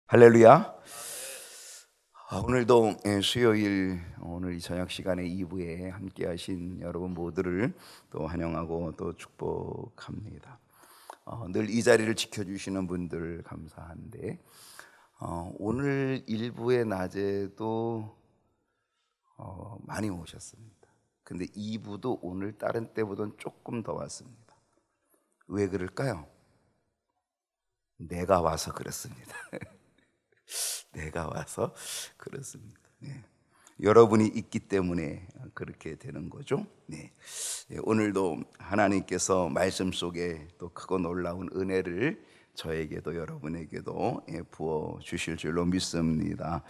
할렐루야. 오늘도 수요일 오늘 이 저녁 시간에 2부에 함께 하신 여러분 모두를 또 환영하고 또 축복합니다. 늘 이 자리를 지켜주시는 분들 감사한데 오늘 1부의 낮에도 많이 오셨습니다. 근데 2부도 오늘 다른 때보다는 조금 더 왔습니다. 왜 그럴까요? 내가 와서 그렇습니다. 내가 와서 그렇습니다. 네. 여러분이 있기 때문에 그렇게 되는 거죠. 네. 오늘도 하나님께서 말씀 속에 또 크고 놀라운 은혜를 저에게도 여러분에게도 부어 주실 줄로 믿습니다.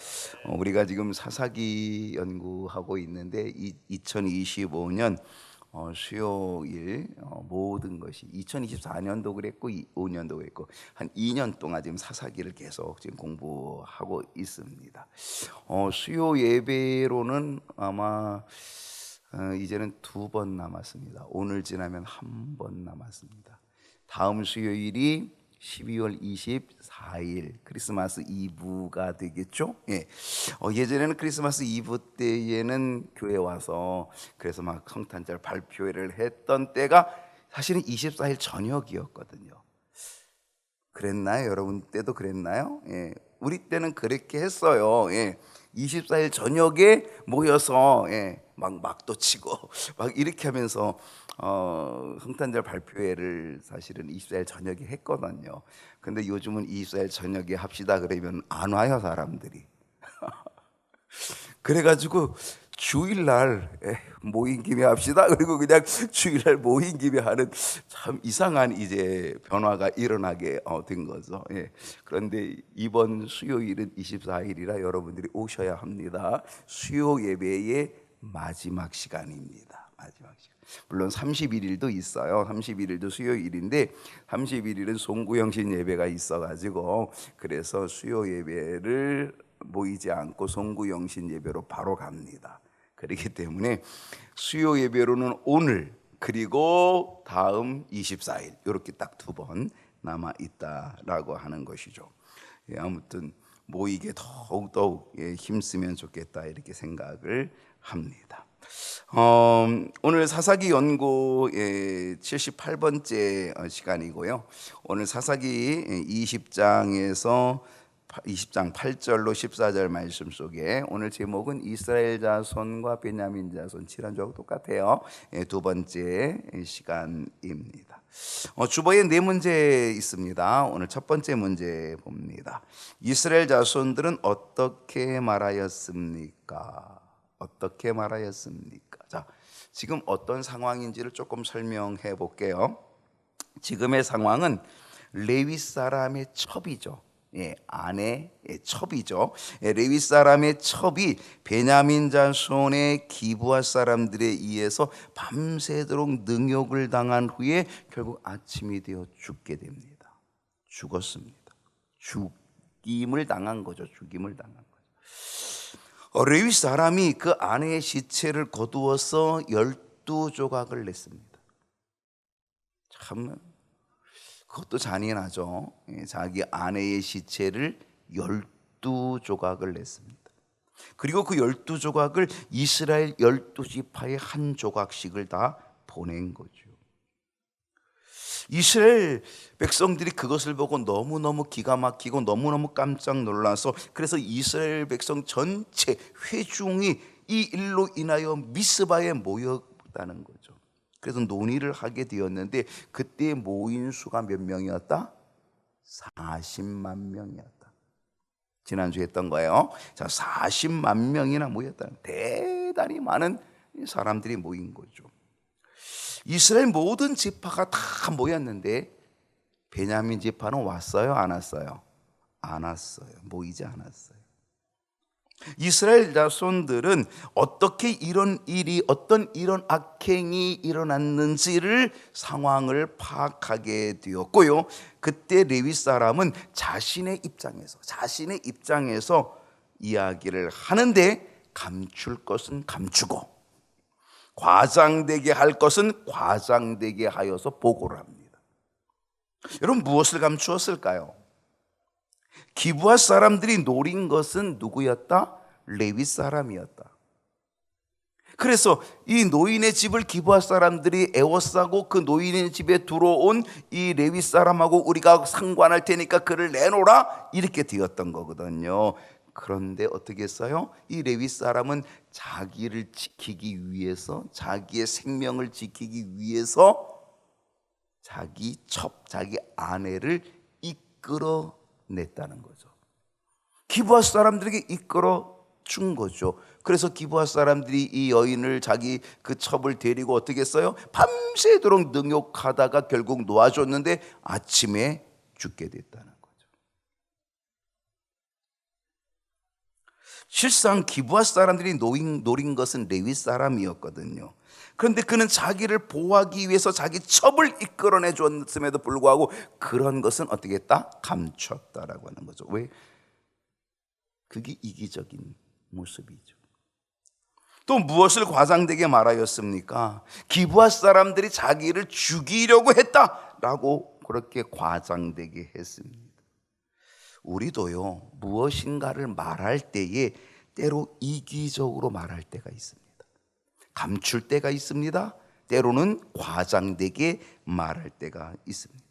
우리가 지금 사사기 연구하고 있는데 2025년 수요일 모든 것이 2024년도 그랬고 5년도 그랬고 한 2년 동안 지금 사사기를 계속 지금 공부하고 있습니다. 수요 예배로는 아마 이제는 2번 남았습니다. 오늘 지나면 1번 남았습니다. 다음 수요일이 12월 24일 크리스마스 이브가 되겠죠? 예. 예전에는 크리스마스 이브 때에는 교회 와서 그래서 막 성탄절 발표회를 했던 때가 사실은 24일 저녁이었거든요. 그랬나요? 여러분 때도 그랬나요? 예. 우리 때는 그렇게 했어요. 예. 24일 저녁에 모여서 막 막도 치고 막 이렇게 하면서 성탄절 발표회를 사실은 24일 저녁에 했거든요. 근데 요즘은 24일 저녁에 합시다 그러면 안 와요, 사람들이. 그래가지고 주일날 모인 김에 합시다. 그리고 그냥 주일날 모인 김에 하는 참 이상한 이제 변화가 일어나게 된 거죠. 그런데 이번 수요일은 24일이라 여러분들이 오셔야 합니다. 수요 예배의 마지막 시간입니다. 마지막 시간. 물론 31일도 있어요. 31일도 수요일인데 31일은 송구영신 예배가 있어가지고 그래서 수요 예배를 모이지 않고 송구영신 예배로 바로 갑니다. 그렇기 때문에 수요 예배로는 오늘 그리고 다음 24일 이렇게 딱 2번 남아 있다라고 하는 것이죠. 아무튼 모이게 더욱더욱 힘쓰면 좋겠다 이렇게 생각을 합니다. 오늘 사사기 연구 78번째 시간이고요. 오늘 사사기 20장에서 20장 8절로 14절 말씀 속에 오늘 제목은 이스라엘 자손과 베냐민 자손, 지난주하고 똑같아요. 2번째 시간입니다. 주보에 4문제 있습니다. 오늘 첫 번째 문제 봅니다. 이스라엘 자손들은 어떻게 말하였습니까? 어떻게 말하였습니까? 자, 지금 어떤 상황인지를 조금 설명해 볼게요. 지금의 상황은 레위 사람의 첩이죠. 아내의 첩이죠. 레위 사람의 첩이 베냐민 자손의 기브아 사람들에 의해서 밤새도록 능욕을 당한 후에 결국 아침이 되어 죽게 됩니다. 죽었습니다. 죽임을 당한 거죠. 죽임을 당한 거죠. 레위 사람이 그 아내의 시체를 거두어서 12조각을 냈습니다. 참 그것도 잔인하죠. 자기 아내의 시체를 12조각을 냈습니다. 그리고 그 12조각을 이스라엘 12지파의 한 조각씩을 다 보낸 거죠. 이스라엘 백성들이 그것을 보고 너무너무 기가 막히고 너무너무 깜짝 놀라서 그래서 이스라엘 백성 전체 회중이 이 일로 인하여 미스바에 모였다는 거죠. 그래서 논의를 하게 되었는데 그때 모인 수가 몇 명이었다? 40만 명이었다. 지난주에 했던 거예요. 자, 40만 명이나 모였다. 대단히 많은 사람들이 모인 거죠. 이스라엘 모든 지파가 다 모였는데 베냐민 지파는 왔어요? 안 왔어요? 안 왔어요. 모이지 않았어요. 이스라엘 자손들은 어떻게 이런 일이 어떤 이런 악행이 일어났는지를 상황을 파악하게 되었고요. 그때 레위 사람은 자신의 입장에서 이야기를 하는데 감출 것은 감추고 과장되게 할 것은 과장되게 하여서 보고를 합니다. 여러분 무엇을 감추었을까요? 기브아 사람들이 노린 것은 누구였다? 레위 사람이었다. 그래서 이 노인의 집을 기브아 사람들이 애워싸고 그 노인의 집에 들어온 이 레위 사람하고 우리가 상관할 테니까 그를 내놓으라, 이렇게 되었던 거거든요. 그런데 어떻게 했어요? 이 레위 사람은 자기를 지키기 위해서, 자기의 생명을 지키기 위해서 자기 아내를 이끌어냈다는 거죠. 기브아 사람들에게 이끌어 준 거죠. 그래서 기브아 사람들이 이 여인을 자기 그 첩을 데리고 어떻게 했어요? 밤새도록 능욕하다가 결국 놓아줬는데 아침에 죽게 됐다는 거죠. 실상 기브아 사람들이 노린 것은 레위 사람이었거든요. 그런데 그는 자기를 보호하기 위해서 자기 첩을 이끌어내 줬음에도 불구하고 그런 것은 어떻게 했다? 감췄다라고 하는 거죠. 왜? 그게 이기적인 모습이죠. 또 무엇을 과장되게 말하였습니까? 기브아 사람들이 자기를 죽이려고 했다라고 그렇게 과장되게 했습니다. 우리도요, 무엇인가를 말할 때에 때로 이기적으로 말할 때가 있습니다. 감출 때가 있습니다. 때로는 과장되게 말할 때가 있습니다.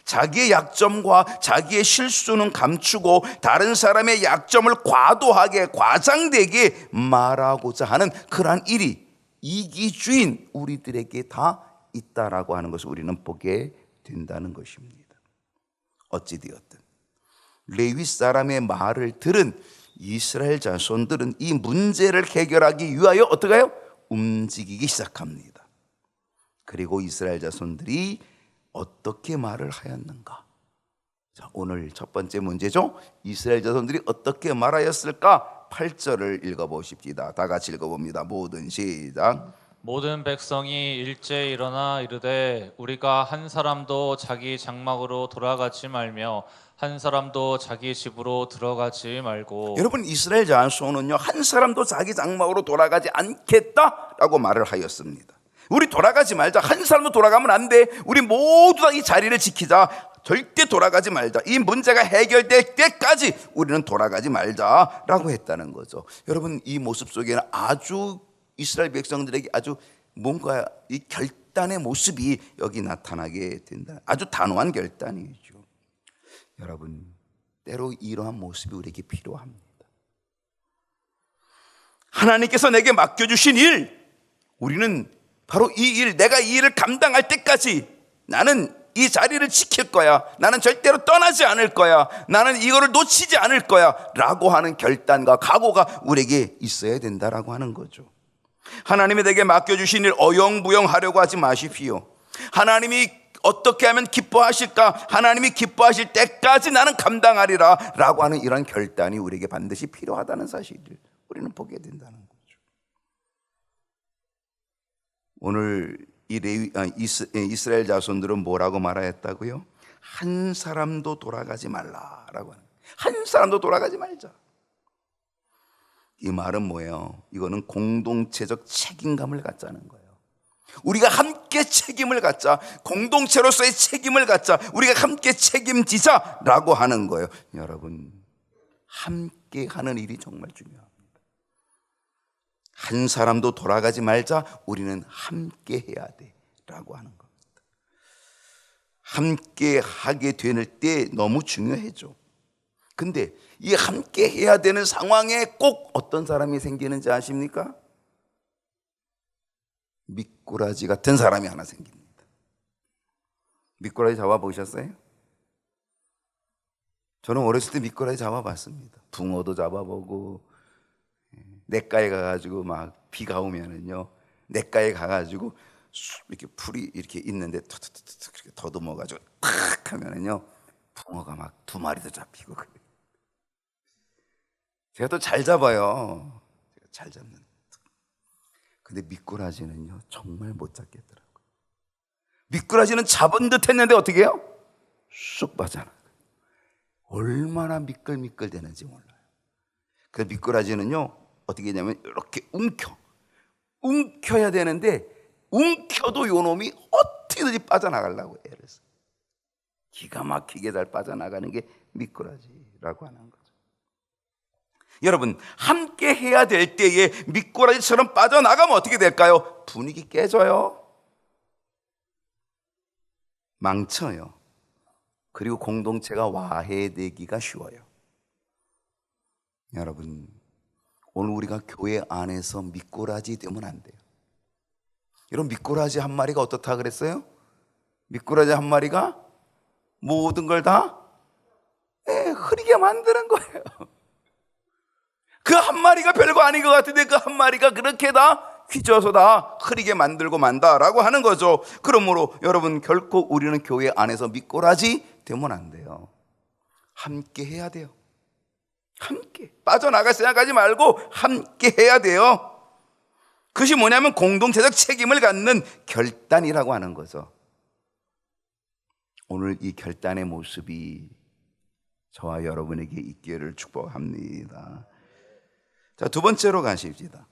자기의 약점과 자기의 실수는 감추고 다른 사람의 약점을 과도하게 과장되게 말하고자 하는 그러한 일이 이기주인 우리들에게 다 있다라고 하는 것을 우리는 보게 된다는 것입니다. 어찌되었든 레위 사람의 말을 들은 이스라엘 자손들은 이 문제를 해결하기 위하여 어떻게 해요? 움직이기 시작합니다. 그리고 이스라엘 자손들이 어떻게 말을 하였는가? 자, 오늘 첫 번째 문제죠. 이스라엘 자손들이 어떻게 말하였을까? 8절을 읽어보십시다. 다 같이 읽어봅니다. 모든 시작. 모든 백성이 일제히 일어나 이르되 우리가 한 사람도 자기 장막으로 돌아가지 말며 한 사람도 자기 집으로 들어가지 말고. 여러분, 이스라엘 자손은요, 한 사람도 자기 장막으로 돌아가지 않겠다라고 말을 하였습니다. 우리 돌아가지 말자. 한 사람도 돌아가면 안 돼. 우리 모두 다 이 자리를 지키자. 절대 돌아가지 말자. 이 문제가 해결될 때까지 우리는 돌아가지 말자라고 했다는 거죠. 여러분, 이 모습 속에는 아주 이스라엘 백성들에게 아주 뭔가 이 결단의 모습이 여기 나타나게 된다. 아주 단호한 결단이죠. 여러분, 때로 이러한 모습이 우리에게 필요합니다. 하나님께서 내게 맡겨주신 일, 우리는 바로 이 일, 내가 이 일을 감당할 때까지 나는 이 자리를 지킬 거야. 나는 절대로 떠나지 않을 거야. 나는 이거를 놓치지 않을 거야 라고 하는 결단과 각오가 우리에게 있어야 된다라고 하는 거죠. 하나님이 내게 맡겨주신 일 어영부영 하려고 하지 마십시오. 하나님이 어떻게 하면 기뻐하실까? 하나님이 기뻐하실 때까지 나는 감당하리라 라고 하는 이런 결단이 우리에게 반드시 필요하다는 사실을 우리는 보게 된다는 거죠. 오늘 이스라엘 자손들은 뭐라고 말하였다고요? 한 사람도 돌아가지 말라라고 하는, 한 사람도 돌아가지 말자. 이 말은 뭐예요? 이거는 공동체적 책임감을 갖자는 거예요. 우리가 함께 책임을 갖자, 공동체로서의 책임을 갖자, 우리가 함께 책임지자라고 하는 거예요. 여러분, 함께 하는 일이 정말 중요합니다. 한 사람도 돌아가지 말자. 우리는 함께 해야 돼 라고 하는 겁니다. 함께 하게 될 때 너무 중요해져. 근데 이 함께 해야 되는 상황에 꼭 어떤 사람이 생기는지 아십니까? 미꾸라지 같은 사람이 하나 생깁니다. 미꾸라지 잡아보셨어요? 저는 어렸을 때 미꾸라지 잡아봤습니다. 붕어도 잡아보고, 냇가에 가가지고 막 비가 오면은요, 냇가에 가가지고 이렇게 풀이 이렇게 있는데 툭툭툭툭 그렇게 더듬어가지고 탁 하면은요, 붕어가 막 2마리도 잡히고 그래요. 제가 또 잘 잡아요. 제가 잘 잡는. 근데 미꾸라지는요, 정말 못 잡겠더라고요. 미꾸라지는 잡은 듯 했는데 어떻게 해요? 쑥 빠져나가요. 얼마나 미끌미끌 되는지 몰라요. 그래서 미꾸라지는요, 어떻게 하냐면 이렇게 움켜야 되는데 움켜도 요놈이 어떻게든지 빠져나가려고 애를 써요. 기가 막히게 잘 빠져나가는 게 미꾸라지라고 라고 하는 거죠. 여러분, 함께 해야 될 때에 미꾸라지처럼 빠져나가면 어떻게 될까요? 분위기 깨져요. 망쳐요. 그리고 공동체가 와해되기가 쉬워요. 여러분, 오늘 우리가 교회 안에서 미꾸라지 되면 안 돼요. 여러분, 미꾸라지 한 마리가 어떻다 그랬어요? 미꾸라지 한 마리가 모든 걸 다 흐리게 만드는 거예요. 그 한 마리가 별거 아닌 것 같은데 그 한 마리가 그렇게 다 휘저어서 다 흐리게 만들고 만다라고 하는 거죠. 그러므로 여러분, 결코 우리는 교회 안에서 미꾸라지 되면 안 돼요. 함께 해야 돼요. 함께 빠져나갈 생각하지 말고 함께 해야 돼요. 그것이 뭐냐면 공동체적 책임을 갖는 결단이라고 하는 거죠. 오늘 이 결단의 모습이 저와 여러분에게 있기를 축복합니다. 자, 두 번째로 가십시다.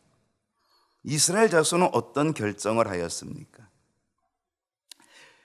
이스라엘 자손은 어떤 결정을 하였습니까?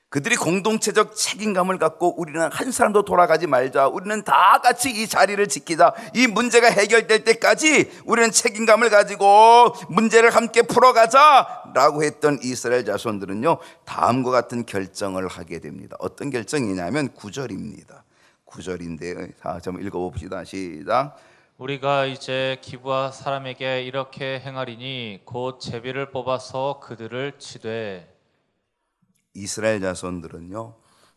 그들이 공동체적 책임감을 갖고 우리는 한 사람도 돌아가지 말자, 우리는 다 같이 이 자리를 지키자, 이 문제가 해결될 때까지 우리는 책임감을 가지고 문제를 함께 풀어가자 라고 했던 이스라엘 자손들은요, 다음과 같은 결정을 하게 됩니다. 어떤 결정이냐면 9절입니다 9절인데 자, 좀 읽어봅시다. 시작. 우리가 이제 기브아 사람에게 이렇게 행하리니 곧 제비를 뽑아서 그들을 치되. 이스라엘 자손들은요,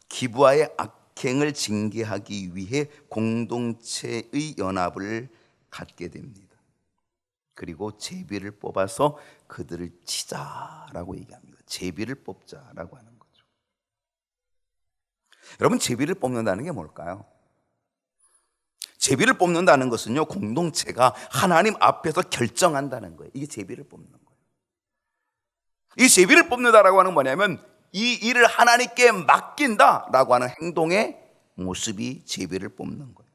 기브아의 악행을 징계하기 위해 공동체의 연합을 갖게 됩니다. 그리고 제비를 뽑아서 그들을 치자라고 얘기합니다. 제비를 뽑자라고 하는 거죠. 여러분, 제비를 뽑는다는 게 뭘까요? 제비를 뽑는다는 것은요, 공동체가 하나님 앞에서 결정한다는 거예요. 이게 제비를 뽑는 거예요. 이 제비를 뽑는다라고 하는 건 뭐냐면 이 일을 하나님께 맡긴다라고 하는 행동의 모습이 제비를 뽑는 거예요.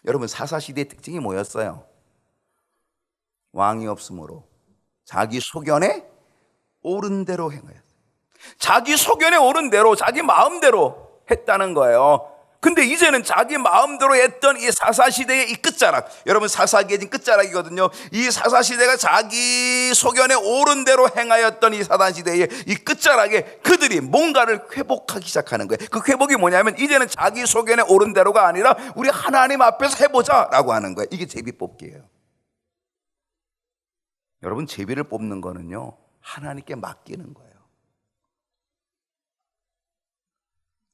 여러분, 사사시대의 특징이 뭐였어요? 왕이 없으므로 자기 소견에 옳은 대로 행하였어요. 자기 소견에 옳은 대로 자기 마음대로 했다는 거예요. 근데 이제는 자기 마음대로 했던 이 사사시대의 이 끝자락, 여러분 사사기의 끝자락이거든요. 이 사사시대가 자기 소견에 옳은 대로 행하였던 이 사사시대의 이 끝자락에 그들이 뭔가를 회복하기 시작하는 거예요. 그 회복이 뭐냐면 이제는 자기 소견에 옳은 대로가 아니라 우리 하나님 앞에서 해보자 라고 하는 거예요. 이게 제비 뽑기예요. 여러분, 제비를 뽑는 거는요, 하나님께 맡기는 거예요.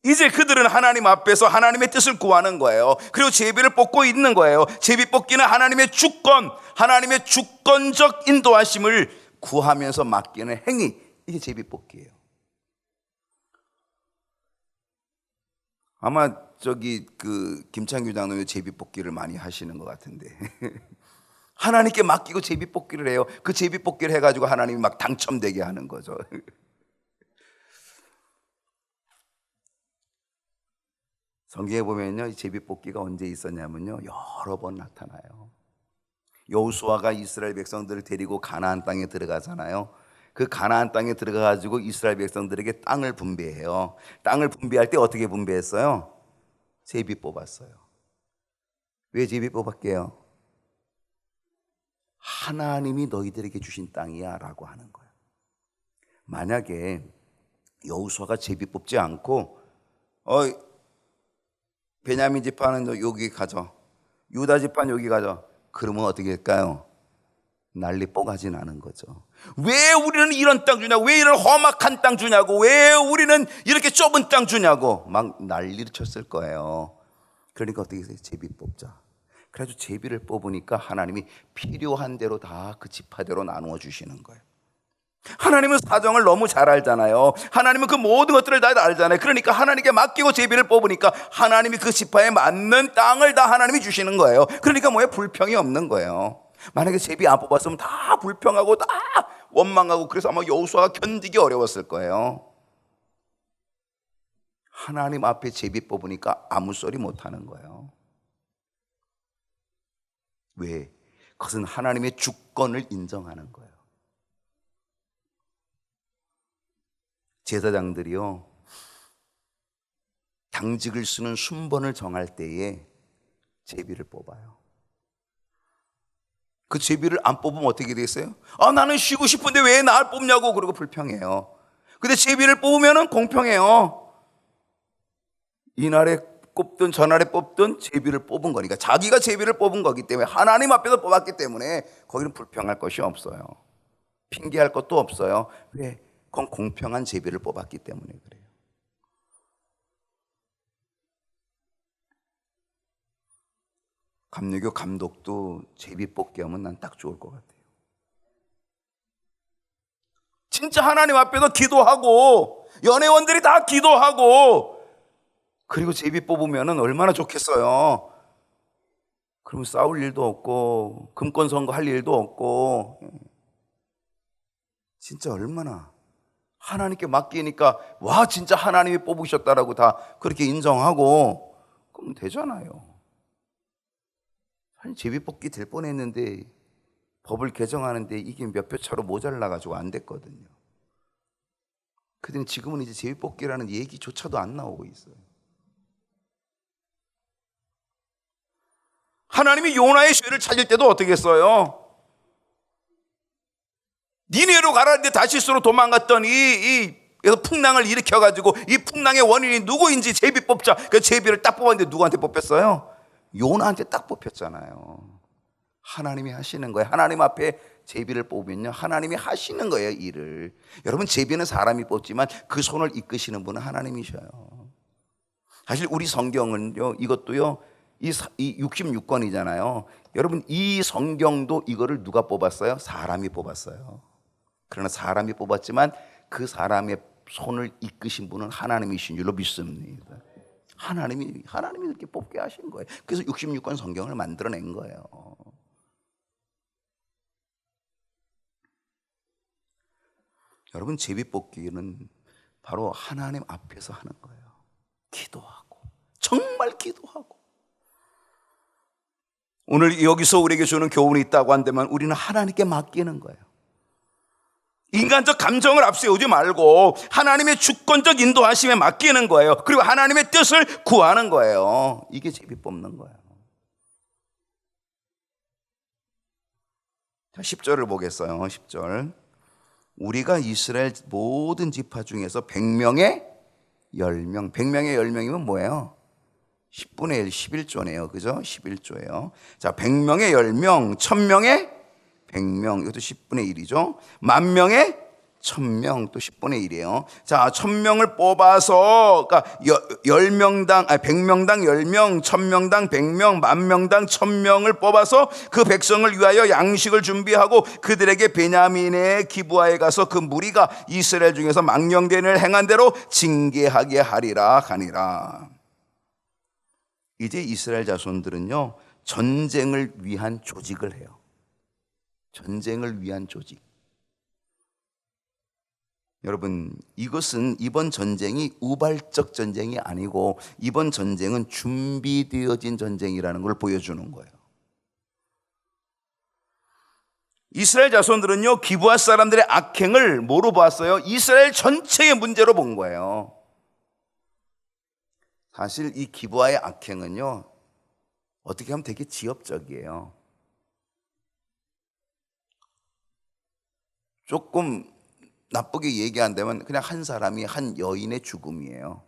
이제 그들은 하나님 앞에서 하나님의 뜻을 구하는 거예요. 그리고 제비를 뽑고 있는 거예요. 제비 뽑기는 하나님의 주권, 하나님의 주권적 인도하심을 구하면서 맡기는 행위, 이게 제비 뽑기예요. 아마 김창규 장로님 제비 뽑기를 많이 하시는 것 같은데 하나님께 맡기고 제비 뽑기를 해요. 그 제비 뽑기를 해가지고 하나님이 막 당첨되게 하는 거죠. 성경에 보면요, 제비 뽑기가 언제 있었냐면요, 여러 번 나타나요. 여호수아가 이스라엘 백성들을 데리고 가나안 땅에 들어가잖아요. 그 가나안 땅에 들어가가지고 이스라엘 백성들에게 땅을 분배해요. 땅을 분배할 때 어떻게 분배했어요? 제비 뽑았어요. 왜 제비 뽑았게요? 하나님이 너희들에게 주신 땅이야 라고 하는 거예요. 만약에 여호수아가 제비 뽑지 않고 베냐민 지파는 여기 가져, 유다 지파는 여기 가져, 그러면 어떻게 할까요? 난리 뽀가지 나는 거죠. 왜 우리는 이런 땅 주냐고, 왜 이런 험악한 땅 주냐고, 왜 우리는 이렇게 좁은 땅 주냐고 막 난리를 쳤을 거예요. 그러니까 어떻게 해서 제비 뽑자. 그래가지고 제비를 뽑으니까 하나님이 필요한 대로 다 그 지파대로 나누어 주시는 거예요. 하나님은 사정을 너무 잘 알잖아요. 하나님은 그 모든 것들을 다 알잖아요. 그러니까 하나님께 맡기고 제비를 뽑으니까 하나님이 그 지파에 맞는 땅을 다 하나님이 주시는 거예요. 그러니까 뭐예요? 불평이 없는 거예요. 만약에 제비 안 뽑았으면 다 불평하고 다 원망하고, 그래서 아마 여호수아가 견디기 어려웠을 거예요. 하나님 앞에 제비 뽑으니까 아무 소리 못 하는 거예요. 왜? 그것은 하나님의 주권을 인정하는 거예요. 제사장들이요, 당직을 쓰는 순번을 정할 때에 제비를 뽑아요. 그 제비를 안 뽑으면 어떻게 되겠어요? 나는 쉬고 싶은데 왜 날 뽑냐고 그러고 불평해요. 근데 제비를 뽑으면 공평해요. 이날에 뽑든 전날에 뽑든 제비를 뽑은 거니까, 자기가 제비를 뽑은 거기 때문에, 하나님 앞에서 뽑았기 때문에 거기는 불평할 것이 없어요. 핑계할 것도 없어요. 왜? 그건 공평한 제비를 뽑았기 때문에 그래요. 감리교 감독도 제비 뽑기 하면 난 딱 좋을 것 같아요. 진짜 하나님 앞에서 기도하고 연회원들이 다 기도하고 그리고 제비 뽑으면 얼마나 좋겠어요. 그러면 싸울 일도 없고 금권 선거할 일도 없고, 진짜 얼마나 하나님께 맡기니까 와 진짜 하나님이 뽑으셨다라고 다 그렇게 인정하고 그러면 되잖아요. 사실 제비 뽑기 될 뻔했는데 법을 개정하는데 이게 몇 표 차로 모자라가지고 안 됐거든요. 근데 지금은 이제 제비 뽑기라는 얘기조차도 안 나오고 있어요. 하나님이 요나의 죄를 찾을 때도 어떻게 했어요? 니네로 가라는데 다시스로 도망갔던 그래서 풍랑을 일으켜가지고 이 풍랑의 원인이 누구인지 제비 뽑자. 그 제비를 딱 뽑았는데 누구한테 뽑혔어요? 요나한테 딱 뽑혔잖아요. 하나님이 하시는 거예요. 하나님 앞에 제비를 뽑으면요, 하나님이 하시는 거예요, 일을. 여러분, 제비는 사람이 뽑지만 그 손을 이끄시는 분은 하나님이셔요. 사실 우리 성경은요, 이것도요, 이 66권이잖아요. 여러분, 이 성경도 이거를 누가 뽑았어요? 사람이 뽑았어요. 그러나 사람이 뽑았지만 그 사람의 손을 이끄신 분은 하나님이신 줄로 믿습니다. 하나님이 이렇게 뽑게 하신 거예요. 그래서 66권 성경을 만들어낸 거예요. 여러분, 제비 뽑기는 바로 하나님 앞에서 하는 거예요. 기도하고, 정말 기도하고. 오늘 여기서 우리에게 주는 교훈이 있다고 한다면 우리는 하나님께 맡기는 거예요. 인간적 감정을 앞세우지 말고 하나님의 주권적 인도하심에 맡기는 거예요. 그리고 하나님의 뜻을 구하는 거예요. 이게 제비 뽑는 거예요. 자, 10절을 보겠어요. 10절. 우리가 이스라엘 모든 지파 중에서 100명의 10명. 100명의 10명이면 뭐예요? 10분의 1, 11조네요. 그죠? 11조예요. 자, 100명의 10명, 1000명의 100명. 이것도 10분의 1이죠. 10,000명의 1000명, 또 10분의 1이에요. 자, 1000명을 뽑아서, 그러니까 100명당 10명, 1000명당 100명, 10,000명당 1000명을 뽑아서 그 백성을 위하여 양식을 준비하고 그들에게 베냐민의 기브아에 가서 그 무리가 이스라엘 중에서 망령된 행한 대로 징계하게 하리라 하니라. 이제 이스라엘 자손들은요, 전쟁을 위한 조직을 해요. 전쟁을 위한 조직. 여러분, 이것은 이번 전쟁이 우발적 전쟁이 아니고 이번 전쟁은 준비되어진 전쟁이라는 걸 보여주는 거예요. 이스라엘 자손들은요, 기브아 사람들의 악행을 뭐로 봤어요? 이스라엘 전체의 문제로 본 거예요. 사실 이 기브아의 악행은요, 어떻게 하면 되게 지엽적이에요. 조금 나쁘게 얘기한다면 그냥 한 사람이 한 여인의 죽음이에요.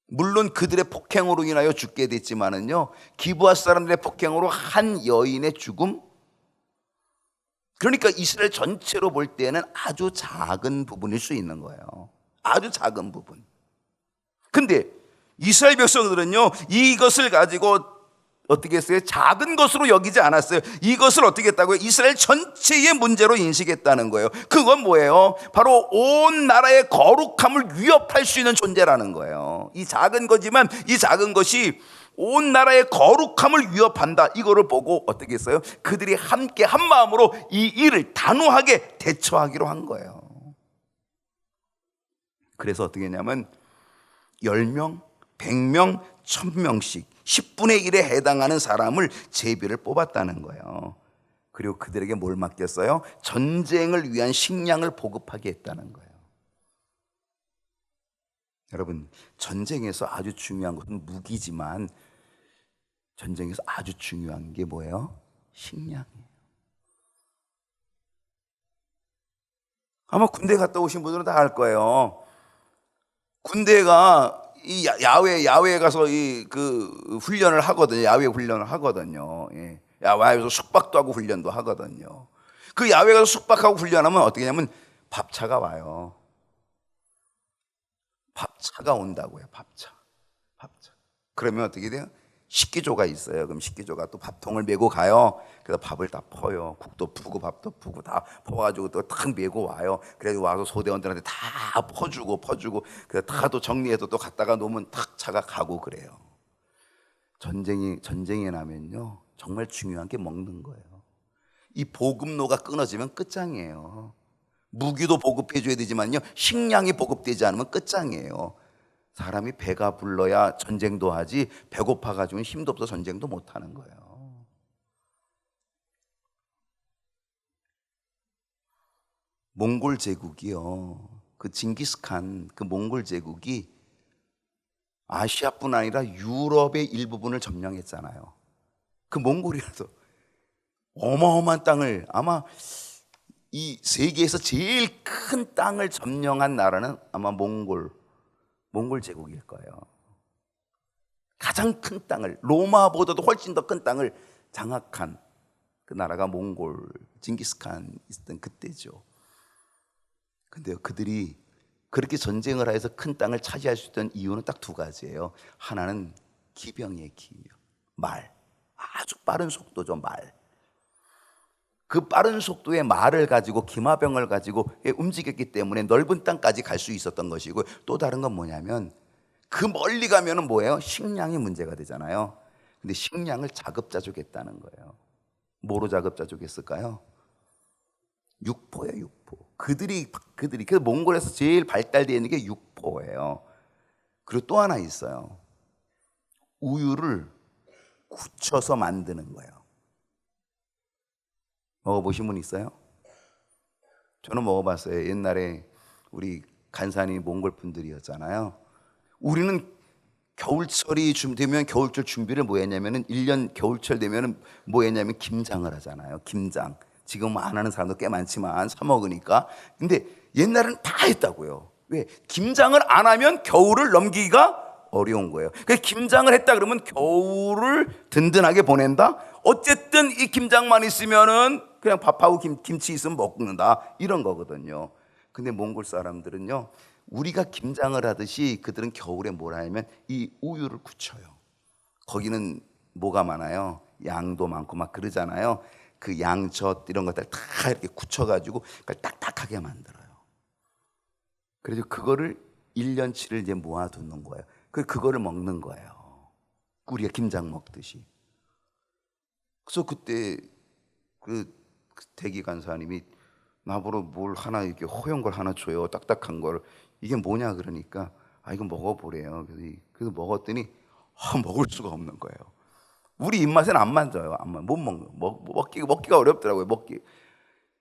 물론 그들의 폭행으로 인하여 죽게 됐지만은요, 기브아 사람들의 폭행으로 한 여인의 죽음. 그러니까 이스라엘 전체로 볼 때는 아주 작은 부분일 수 있는 거예요. 아주 작은 부분. 근데 이스라엘 백성들은요, 이것을 가지고 어떻게 했어요? 작은 것으로 여기지 않았어요. 이것을 어떻게 했다고요? 이스라엘 전체의 문제로 인식했다는 거예요. 그건 뭐예요? 바로 온 나라의 거룩함을 위협할 수 있는 존재라는 거예요. 이 작은 거지만 이 작은 것이 온 나라의 거룩함을 위협한다. 이거를 보고 어떻게 했어요? 그들이 함께 한 마음으로 이 일을 단호하게 대처하기로 한 거예요. 그래서 어떻게 했냐면 10명, 100명, 1000명씩 10분의 1에 해당하는 사람을 제비를 뽑았다는 거예요. 그리고 그들에게 뭘 맡겼어요? 전쟁을 위한 식량을 보급하게 했다는 거예요. 여러분, 전쟁에서 아주 중요한 것은 무기지만 전쟁에서 아주 중요한 게 뭐예요? 식량이에요. 아마 군대 갔다 오신 분들은 다 알 거예요. 군대가 이 야외에 가서 이 그 훈련을 하거든요. 야외 훈련을 하거든요. 예. 야외에서 숙박도 하고 훈련도 하거든요. 그 야외 가서 숙박하고 훈련하면 어떻게 하냐면 밥차가 와요. 밥차가 온다고요. 밥차. 그러면 어떻게 돼요? 식기조가 있어요. 그럼 식기조가 또 밥통을 메고 가요. 그래서 밥을 다 퍼요. 국도 푸고 밥도 푸고 다 퍼가지고 또 탁 메고 와요. 그래서 와서 소대원들한테 다 퍼주고 그래서 다 또 정리해서 또 갖다가 놓으면 탁 차가 가고 그래요. 전쟁이 나면요 정말 중요한 게 먹는 거예요. 이 보급로가 끊어지면 끝장이에요. 무기도 보급해줘야 되지만요 식량이 보급되지 않으면 끝장이에요. 사람이 배가 불러야 전쟁도 하지 배고파가지고는 힘도 없어 전쟁도 못하는 거예요. 몽골 제국이요, 그 징기스칸 그 몽골 제국이 아시아뿐 아니라 유럽의 일부분을 점령했잖아요. 그 몽골이라도 어마어마한 땅을, 아마 이 세계에서 제일 큰 땅을 점령한 나라는 아마 몽골 제국일 거예요. 가장 큰 땅을, 로마보다도 훨씬 더 큰 땅을 장악한 그 나라가 몽골, 징기스칸 있었던 그때죠. 근데요, 그들이 그렇게 전쟁을 해서 큰 땅을 차지할 수 있던 이유는 딱 두 가지예요. 하나는 기병의 기며, 말, 아주 빠른 속도죠. 말. 그 빠른 속도의 말을 가지고, 기마병을 가지고 움직였기 때문에 넓은 땅까지 갈 수 있었던 것이고, 또 다른 건 뭐냐면 그 멀리 가면은 뭐예요? 식량이 문제가 되잖아요. 근데 식량을 자급자족했다는 거예요. 뭐로 자급자족했을까요? 육포예요, 육포. 그들이 그 몽골에서 제일 발달되어 있는 게 육포예요. 그리고 또 하나 있어요. 우유를 굳혀서 만드는 거예요. 먹어보신 분 있어요? 저는 먹어봤어요. 옛날에 우리 간산이 몽골 분들이었잖아요. 우리는 겨울철이 되면 겨울철 준비를 뭐 했냐면은 1년 겨울철 되면은 뭐 했냐면 김장을 하잖아요. 김장. 지금 안 하는 사람도 꽤 많지만 사 먹으니까. 근데 옛날에는 다 했다고요. 왜? 김장을 안 하면 겨울을 넘기기가 어려운 거예요. 그래서 김장을 했다 그러면 겨울을 든든하게 보낸다. 어쨌든 이 김장만 있으면은 그냥 밥하고 김치 있으면 먹는다, 이런 거거든요. 근데 몽골 사람들은요, 우리가 김장을 하듯이 그들은 겨울에 뭘 하냐면 이 우유를 굳혀요. 거기는 뭐가 많아요? 양도 많고 막 그러잖아요. 그 양젓 이런 것들 다 이렇게 굳혀가지고 그걸 딱딱하게 만들어요. 그래서 그거를 1년치를 이제 모아두는 거예요. 그거를 먹는 거예요. 우리가 김장 먹듯이. 그래서 그때 그 대기 간사님이 나보러 뭘 하나 이렇게 허연 걸 하나 줘요. 딱딱한 걸. 이게 뭐냐 그러니까 이거 먹어보래요. 그래서 먹었더니 먹을 수가 없는 거예요. 우리 입맛에는 안 맞아요. 못 먹는 거. 먹기가 어렵더라고요.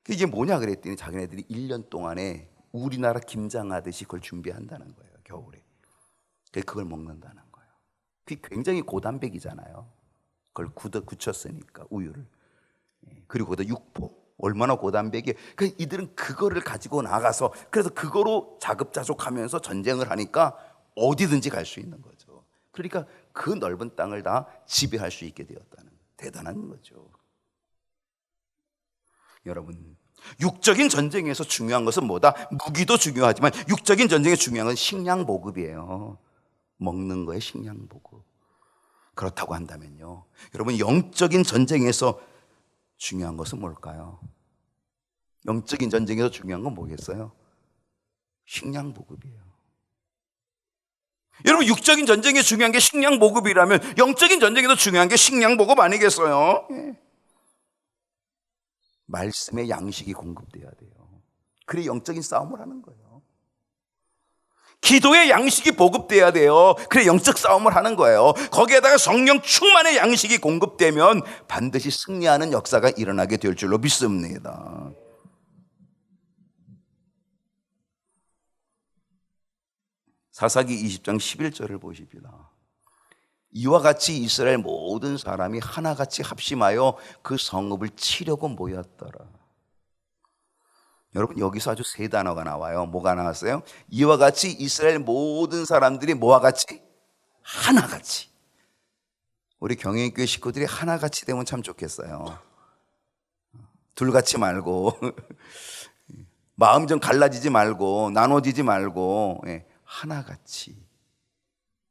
이게 뭐냐 그랬더니 자기네들이 1년 동안에 우리나라 김장하듯이 그걸 준비한다는 거예요. 겨울에. 그걸 먹는다는 거예요. 그게 굉장히 고단백이잖아요. 그걸 굳혔으니까 우유를. 그리고 거기다 육포. 얼마나 고단백이에요. 그러니까 이들은 그거를 가지고 나가서, 그래서 그거로 자급자족하면서 전쟁을 하니까 어디든지 갈 수 있는 거죠. 그러니까 그 넓은 땅을 다 지배할 수 있게 되었다는, 대단한 거죠. 여러분, 육적인 전쟁에서 중요한 것은 뭐다? 무기도 중요하지만 육적인 전쟁에 중요한 건 식량 보급이에요. 먹는 거에 식량 보급. 그렇다고 한다면요, 여러분, 영적인 전쟁에서 중요한 것은 뭘까요? 영적인 전쟁에서 중요한 건 뭐겠어요? 식량 보급이에요. 여러분, 육적인 전쟁에 중요한 게 식량 보급이라면 영적인 전쟁에서 중요한 게 식량 보급 아니겠어요? 말씀의 양식이 공급돼야 돼요. 그래 영적인 싸움을 하는 거예요. 기도의 양식이 보급돼야 돼요. 그래 영적 싸움을 하는 거예요. 거기에다가 성령 충만의 양식이 공급되면 반드시 승리하는 역사가 일어나게 될 줄로 믿습니다. 사사기 20장 11절을 보십니다. 이와 같이 이스라엘 모든 사람이 하나같이 합심하여 그 성읍을 치려고 모였더라. 여러분, 여기서 아주 세 단어가 나와요. 뭐가 나왔어요? 이와 같이 이스라엘 모든 사람들이 뭐와 같이? 하나같이. 우리 경영교회 식구들이 하나같이 되면 참 좋겠어요. 둘같이 말고 마음 좀 갈라지지 말고 나눠지지 말고 하나같이.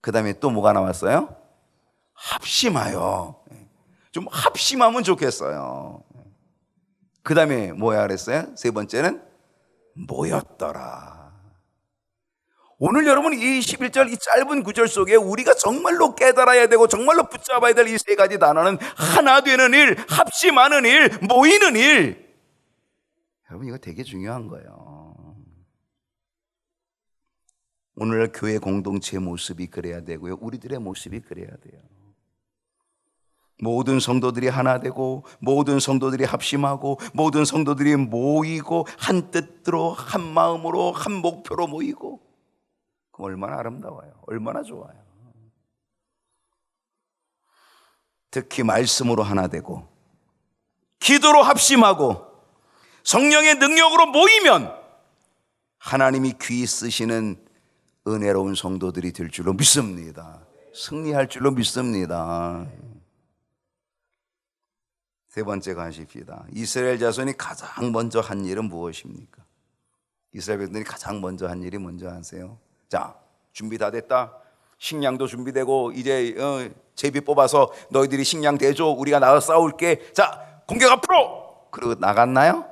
그 다음에 또 뭐가 나왔어요? 합심하여. 좀 합심하면 좋겠어요. 그 다음에 뭐야 그랬어요? 세 번째는 모였더라. 오늘 여러분 이 11절 이 짧은 구절 속에 우리가 정말로 깨달아야 되고 정말로 붙잡아야 될 이 세 가지 단어는 하나 되는 일, 합심하는 일, 모이는 일. 여러분 이거 되게 중요한 거예요. 오늘날 교회 공동체의 모습이 그래야 되고요. 우리들의 모습이 그래야 돼요. 모든 성도들이 하나 되고 모든 성도들이 합심하고 모든 성도들이 모이고 한 뜻으로 한 마음으로 한 목표로 모이고, 그럼 얼마나 아름다워요. 얼마나 좋아요. 특히 말씀으로 하나 되고 기도로 합심하고 성령의 능력으로 모이면 하나님이 귀히 쓰시는 은혜로운 성도들이 될 줄로 믿습니다. 승리할 줄로 믿습니다. 세 번째가 하십시다. 이스라엘 자손이 가장 먼저 한 일은 무엇입니까? 이스라엘 백성들이 가장 먼저 한 일이 뭔지 아세요? 자, 준비 다 됐다. 식량도 준비되고 이제 제비 뽑아서 너희들이 식량 대줘. 우리가 나가 싸울게. 자, 공격 앞으로. 그리고 나갔나요?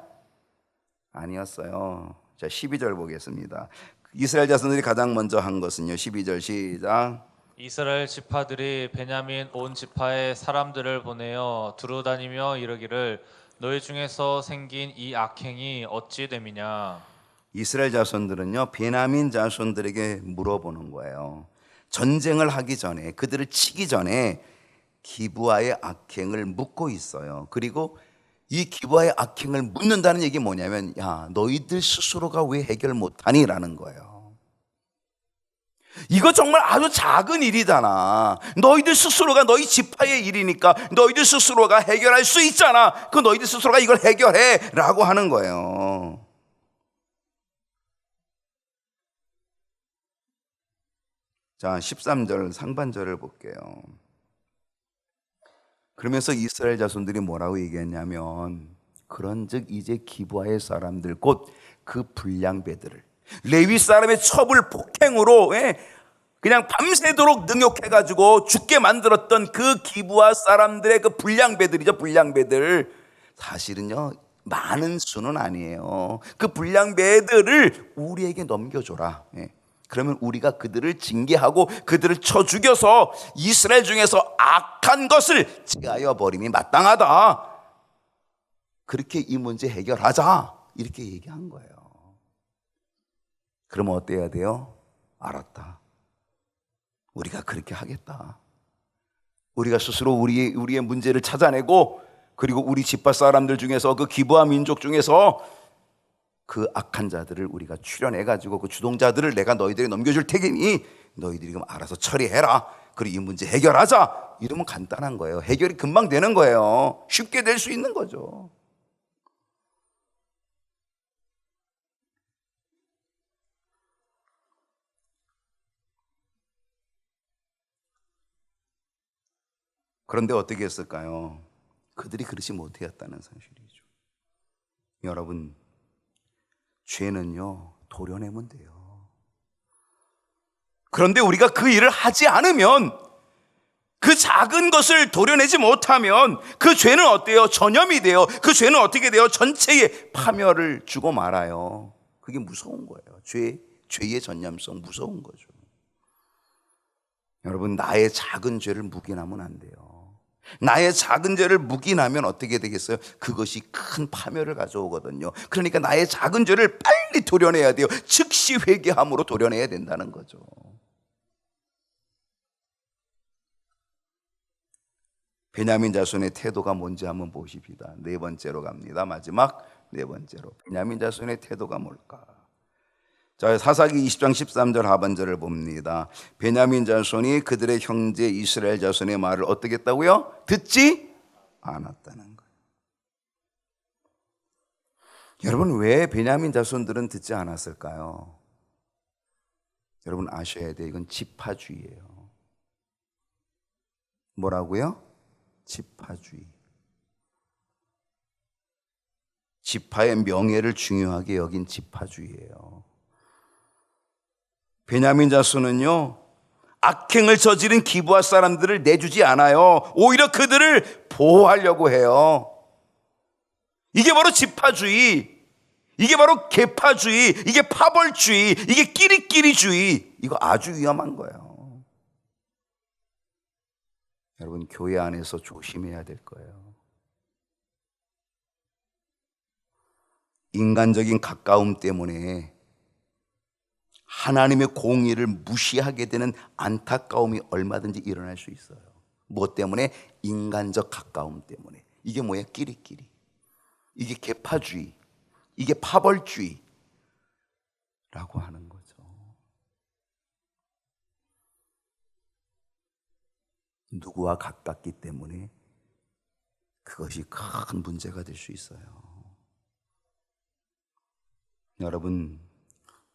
아니었어요. 자, 12절 보겠습니다. 이스라엘 자손들이 가장 먼저 한 것은요. 12절 시작. 이스라엘 지파들이 베냐민 온 지파의 사람들을 보내어 두루다니며 이르기를 너희 중에서 생긴 이 악행이 어찌 됨이냐. 이스라엘 자손들은요 베냐민 자손들에게 물어보는 거예요. 전쟁을 하기 전에, 그들을 치기 전에 기브아의 악행을 묻고 있어요. 그리고 이 기브아의 악행을 묻는다는 얘기 뭐냐면, 야, 너희들 스스로가 왜 해결 못하니? 라는 거예요. 이거 정말 아주 작은 일이잖아. 너희들 스스로가 너희 지파의 일이니까 너희들 스스로가 해결할 수 있잖아. 그 너희들 스스로가 이걸 해결해 라고 하는 거예요. 자, 13절 상반절을 볼게요. 그러면서 이스라엘 자손들이 뭐라고 얘기했냐면, 그런즉 이제 기브아의 사람들 곧 그 불량배들을 레위 사람의 첩을 폭행으로 그냥 밤새도록 능욕해가지고 죽게 만들었던 그 기브아 사람들의 그 불량배들이죠. 불량배들. 사실은요 많은 수는 아니에요. 그 불량배들을 우리에게 넘겨줘라. 그러면 우리가 그들을 징계하고 그들을 쳐 죽여서 이스라엘 중에서 악한 것을 제하여 버림이 마땅하다. 그렇게 이 문제 해결하자. 이렇게 얘기한 거예요. 그러면 어때야 돼요? 알았다. 우리가 그렇게 하겠다. 우리가 스스로 우리의 문제를 찾아내고, 그리고 우리 집밥 사람들 중에서 그 기브아 민족 중에서 그 악한 자들을 우리가 추려내가지고 그 주동자들을 내가 너희들에게 넘겨줄 테니 너희들이 그럼 알아서 처리해라. 그리고 이 문제 해결하자. 이러면 간단한 거예요. 해결이 금방 되는 거예요. 쉽게 될 수 있는 거죠. 그런데 어떻게 했을까요? 그들이 그렇지 못하였다는 사실이죠. 여러분, 죄는요 도려내면 돼요. 그런데 우리가 그 일을 하지 않으면, 그 작은 것을 도려내지 못하면 그 죄는 어때요? 전염이 돼요. 그 죄는 어떻게 돼요? 전체에 파멸을 주고 말아요. 그게 무서운 거예요. 죄의 전염성 무서운 거죠. 여러분, 나의 작은 죄를 묵인하면 안 돼요. 나의 작은 죄를 묵인하면 어떻게 되겠어요? 그것이 큰 파멸을 가져오거든요. 그러니까 나의 작은 죄를 빨리 도려내야 돼요. 즉시 회개함으로 도려내야 된다는 거죠. 베냐민 자손의 태도가 뭔지 한번 보십시다. 네 번째로 갑니다. 마지막 네 번째로 베냐민 자손의 태도가 뭘까? 자, 사사기 20장 13절 하반절을 봅니다. 베냐민 자손이 그들의 형제 이스라엘 자손의 말을 어떻게 했다고요? 듣지 않았다는 거예요. 여러분, 왜 베냐민 자손들은 듣지 않았을까요? 여러분 아셔야 돼요. 이건 지파주의예요. 뭐라고요? 지파주의. 지파의 명예를 중요하게 여긴 지파주의예요. 베냐민 자손은요, 악행을 저지른 기브아 사람들을 내주지 않아요. 오히려 그들을 보호하려고 해요. 이게 바로 지파주의, 이게 바로 계파주의, 이게 파벌주의, 이게 끼리끼리주의. 이거 아주 위험한 거예요. 여러분, 교회 안에서 조심해야 될 거예요. 인간적인 가까움 때문에 하나님의 공의를 무시하게 되는 안타까움이 얼마든지 일어날 수 있어요. 무엇 때문에? 인간적 가까움 때문에. 이게 뭐야? 끼리끼리. 이게 계파주의, 이게 파벌주의라고 하는 거죠. 누구와 가깝기 때문에 그것이 큰 문제가 될 수 있어요. 여러분,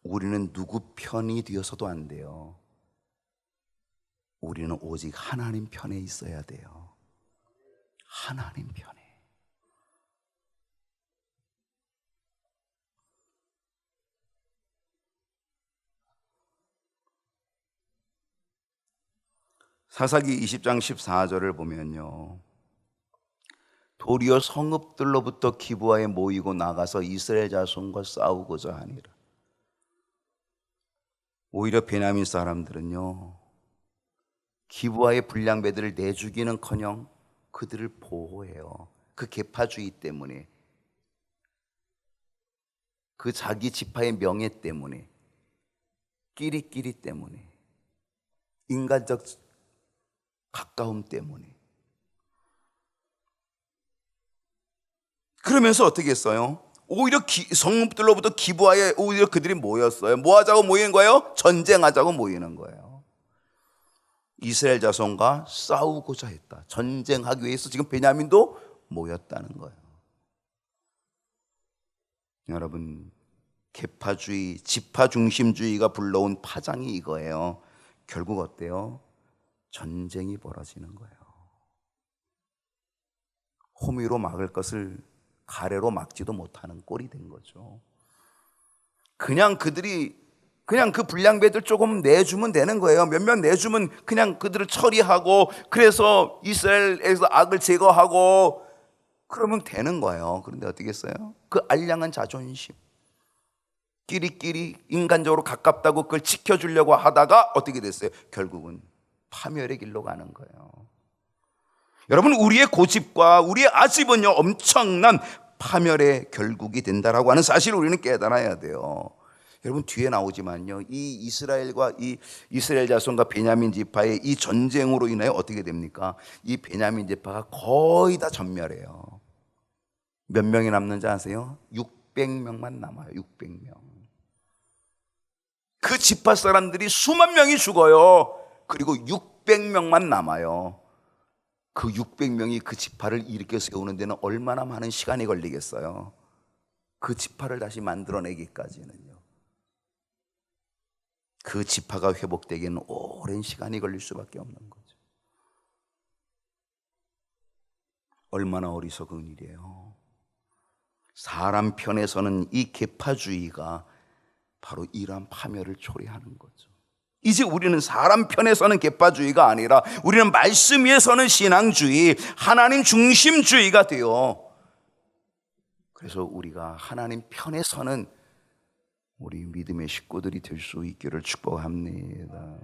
우리는 누구 편이 되어서도 안 돼요. 우리는 오직 하나님 편에 있어야 돼요. 하나님 편에. 사사기 20장 14절을 보면요, 도리어 성읍들로부터 기브아에 모이고 나가서 이스라엘 자손과 싸우고자 하니라. 오히려 베냐민 사람들은요, 기브아의 불량배들을 내주기는커녕 그들을 보호해요. 그 계파주의 때문에, 그 자기 지파의 명예 때문에, 끼리끼리 때문에, 인간적 가까움 때문에. 그러면서 어떻게 했어요? 오히려 성읍들로부터 기브아에 오히려 그들이 모였어요. 뭐 하자고 모이는 거예요? 전쟁하자고 모이는 거예요. 이스라엘 자손과 싸우고자 했다. 전쟁하기 위해서 지금 베냐민도 모였다는 거예요. 여러분, 계파주의, 지파 중심주의가 불러온 파장이 이거예요. 결국 어때요? 전쟁이 벌어지는 거예요. 호미로 막을 것을 가래로 막지도 못하는 꼴이 된 거죠. 그냥 그 불량배들 조금 내주면 되는 거예요. 몇몇 내주면 그냥 그들을 처리하고, 그래서 이스라엘에서 악을 제거하고 그러면 되는 거예요. 그런데 어떻게 했어요? 그 알량한 자존심, 끼리끼리 인간적으로 가깝다고 그걸 지켜주려고 하다가 어떻게 됐어요? 결국은 파멸의 길로 가는 거예요. 여러분, 우리의 고집과 우리의 아집은요, 엄청난 파멸의 결국이 된다라고 하는 사실을 우리는 깨달아야 돼요. 여러분, 뒤에 나오지만요, 이 이스라엘과 이 이스라엘 자손과 베냐민 지파의 이 전쟁으로 인하여 어떻게 됩니까? 이 베냐민 지파가 거의 다 전멸해요. 몇 명이 남는지 아세요? 600명만 남아요. 600명. 그 지파 사람들이 수만 명이 죽어요. 그리고 600명만 남아요. 그 600명이 그 지파를 일으켜 세우는 데는 얼마나 많은 시간이 걸리겠어요? 그 지파를 다시 만들어내기까지는요. 그 지파가 회복되기는 오랜 시간이 걸릴 수밖에 없는 거죠. 얼마나 어리석은 일이에요. 사람 편에서는 이 계파주의가 바로 이러한 파멸을 초래하는 거죠. 이제 우리는 사람 편에서는 계파주의가 아니라 우리는 말씀 위에서는 신앙주의, 하나님 중심주의가 돼요. 그래서 우리가 하나님 편에서는 우리 믿음의 식구들이 될 수 있기를 축복합니다.